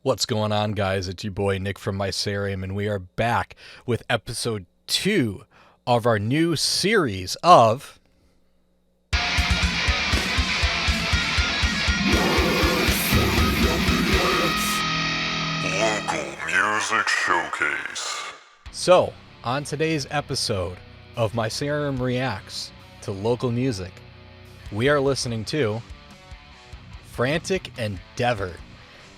What's going on, guys? It's your boy Nick from Mysarium, and we are back with episode 2 of our new series of Local Music Showcase. So, on today's episode of Mysarium Reacts to Local Music, we are listening to Frantic Endeavor.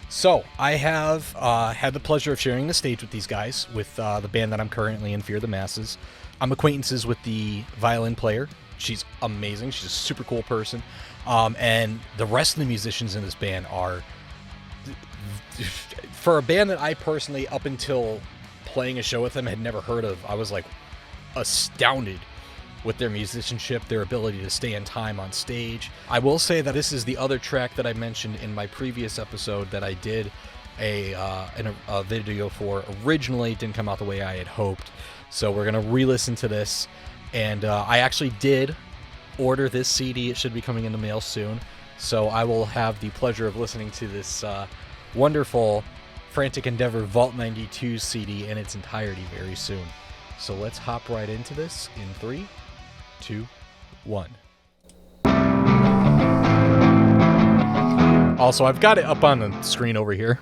So, I have had the pleasure of sharing the stage with these guys, with the band that I'm currently in, Fear the Masses. I'm acquaintances with the violin player. She's amazing. She's a super cool person. And the rest of the musicians in this band are, for a band that I personally, up until playing a show with them, had never heard of, I was like astounded with their musicianship, their ability to stay in time on stage. I will say that this is the other track that I mentioned in my previous episode that I did a video for. Originally, it didn't come out the way I had hoped, so we're gonna re-listen to this. And I actually did order this CD. It should be coming in the mail soon, so I will have the pleasure of listening to this wonderful Frantic Endeavor Vault 92 CD in its entirety very soon. So let's hop right into this in 3, 2, 1. Also, I've got it up on the screen over here.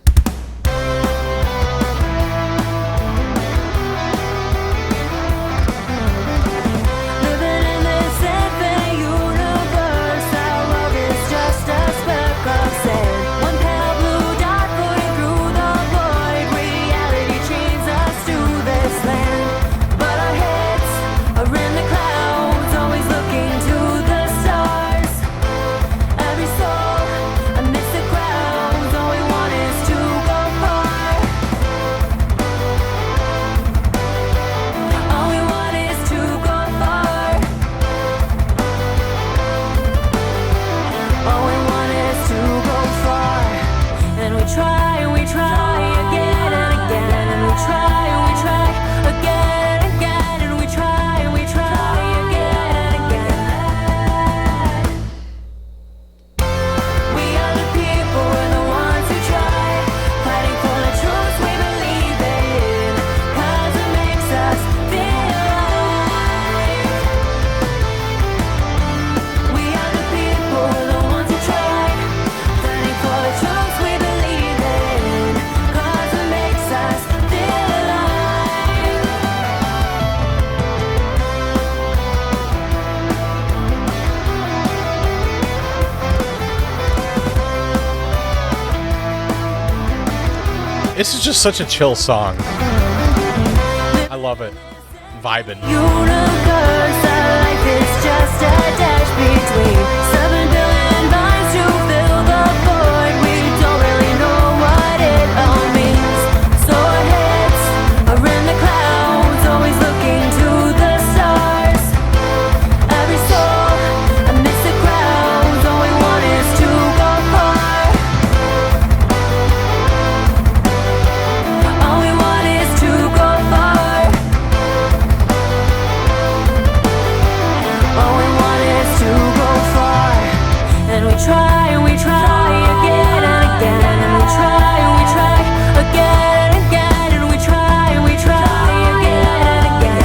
This is just such a chill song. I love it. Vibin'. Universe, our life is just a dash between 7 billion lines to fill the void. We don't really know what it all means. So our heads are in the clouds, always looking to the stars. Every soul amidst the crowds, all we want is to go far. All we want is to go far. All we want is to go far. And we try again and again. And we try again and again. And we try again and again.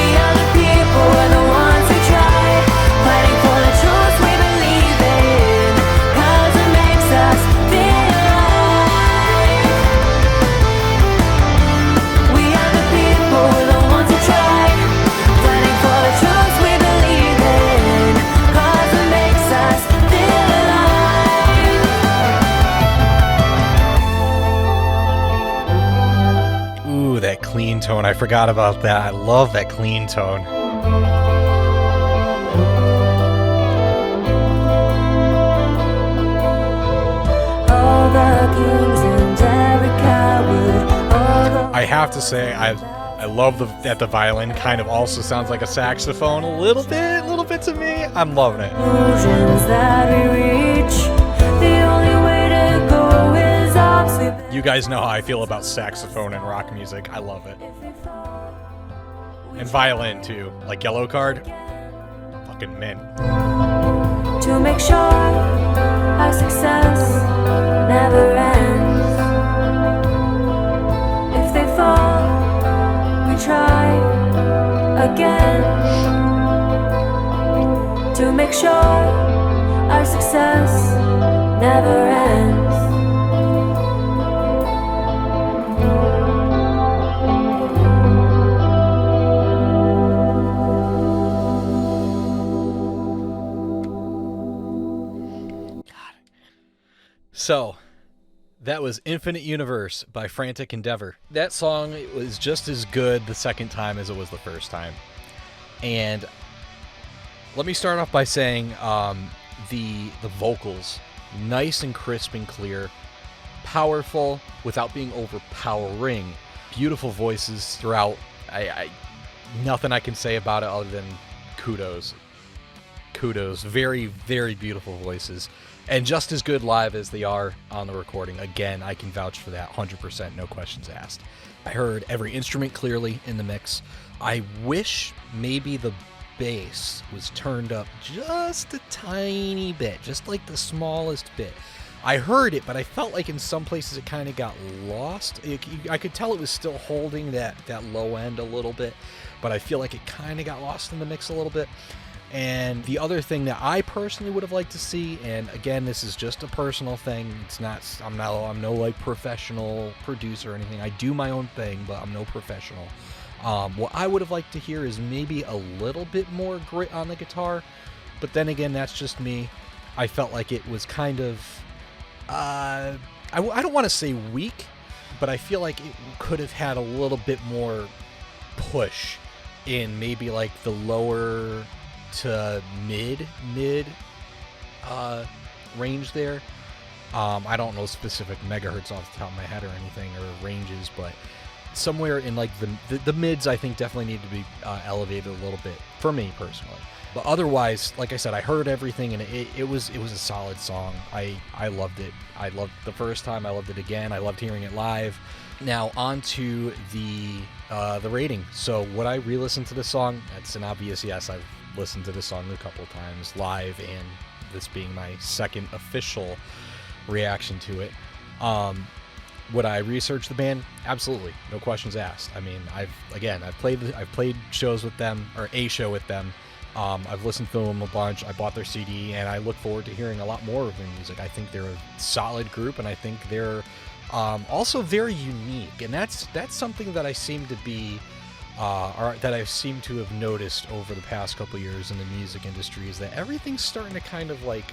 We are the people, we're the ones who try, fighting for the truth we believe in, 'cause it makes us feel alive. We are the people, we're the ones who try, fighting for the truth we believe in, 'cause it makes us feel alive. Ooh, that clean tone. I forgot about that. I love that clean tone. All the kings and every coward, all the I have to say, I love that the violin kind of also sounds like a saxophone a little bit to me. I'm loving it. illusions that we reach. The only way to go is up. You guys know how I feel about saxophone and rock music. I love it. And violin too. Like Yellow Card. Fucking mint. To make sure our success So, that was Infinite Universe by Frantic Endeavor. That song was just as good the second time as it was the first time. And let me start off by saying the vocals, nice and crisp and clear, powerful without being overpowering, beautiful voices throughout. Nothing I can say about it other than kudos. Very, very beautiful voices. And just as good live as they are on the recording. Again, I can vouch for that 100%, no questions asked. I heard every instrument clearly in the mix. I wish maybe the bass was turned up just a tiny bit, just like the smallest bit. I heard it, but I felt like in some places it kind of got lost. I could tell it was still holding that low end a little bit, but I feel like it kind of got lost in the mix a little bit. And the other thing that I personally would have liked to see, and again, this is just a personal thing. I'm no like professional producer or anything. I do my own thing, but I'm no professional. What I would have liked to hear is maybe a little bit more grit on the guitar. But then again, that's just me. I felt like it was kind of, I don't want to say weak, but I feel like it could have had a little bit more push in maybe like the lower to mid range there. I don't know specific megahertz off the top of my head or anything, or ranges, but somewhere in like the mids I think definitely need to be elevated a little bit for me personally. But otherwise, like I said, I heard everything and it was a solid song. I loved it. I loved the first time, I loved it again. I loved hearing it live. Now on to the rating. So would I re-listen to the song? That's an obvious yes. I've listened to the song a couple times live, and this being my second official reaction to it. Would I research the band? Absolutely, no questions asked. I mean, I've played shows with them, or a show with them. I've listened to them a bunch. I bought their CD, and I look forward to hearing a lot more of their music. I think they're a solid group, and I think they're also very unique. And that's something that I seem to be, or that I seem to have noticed over the past couple years in the music industry, is that everything's starting to kind of like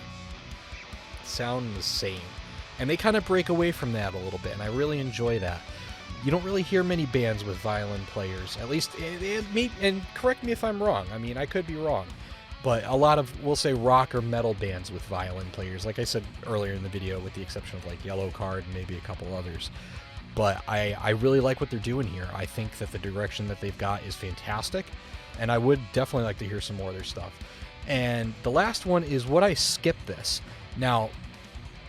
sound the same. And they kind of break away from that a little bit, and I really enjoy that. You don't really hear many bands with violin players, at least, and correct me if I'm wrong. I mean, I could be wrong. But a lot of, we'll say, rock or metal bands with violin players, like I said earlier in the video, with the exception of like Yellow Card and maybe a couple others. But I really like what they're doing here. I think that the direction that they've got is fantastic, and I would definitely like to hear some more of their stuff. And the last one is, would I skip this? Now,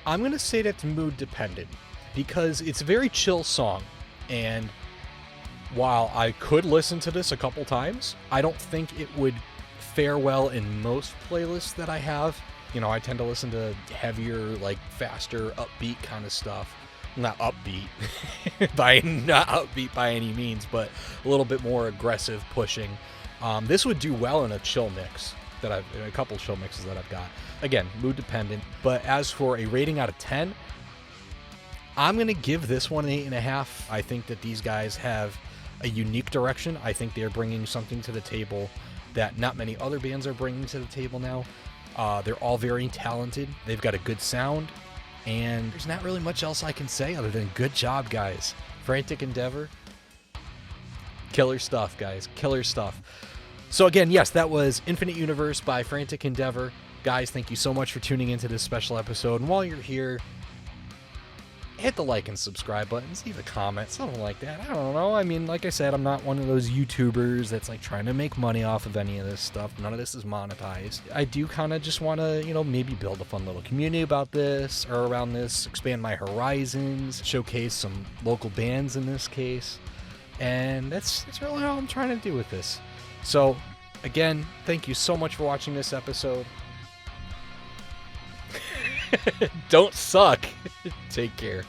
I'm going to say that's mood dependent, because it's a very chill song, and while I could listen to this a couple times, I don't think it would fare well in most playlists that I have. You know, I tend to listen to heavier, like faster, upbeat kind of stuff. Not upbeat not upbeat by any means, but a little bit more aggressive pushing. This would do well in a chill mix a couple chill mixes that I've got. Again, mood dependent. But as for a rating out of 10, I'm going to give this one an 8.5. I think that these guys have a unique direction. I think they're bringing something to the table that not many other bands are bringing to the table now. They're all very talented. They've got a good sound, and there's not really much else I can say other than good job, guys. Frantic Endeavor. Killer stuff, guys. Killer stuff. So again, yes, that was Infinite Universe by Frantic Endeavor. Guys, thank you so much for tuning into this special episode. And while you're here, hit the like and subscribe buttons, leave a comment, something like that. I don't know. I mean, like I said, I'm not one of those YouTubers that's like trying to make money off of any of this stuff. None of this is monetized. I do kind of just want to, maybe build a fun little community about this or around this, expand my horizons, showcase some local bands in this case. And that's really all I'm trying to do with this. So, again, thank you so much for watching this episode. Don't suck. Take care.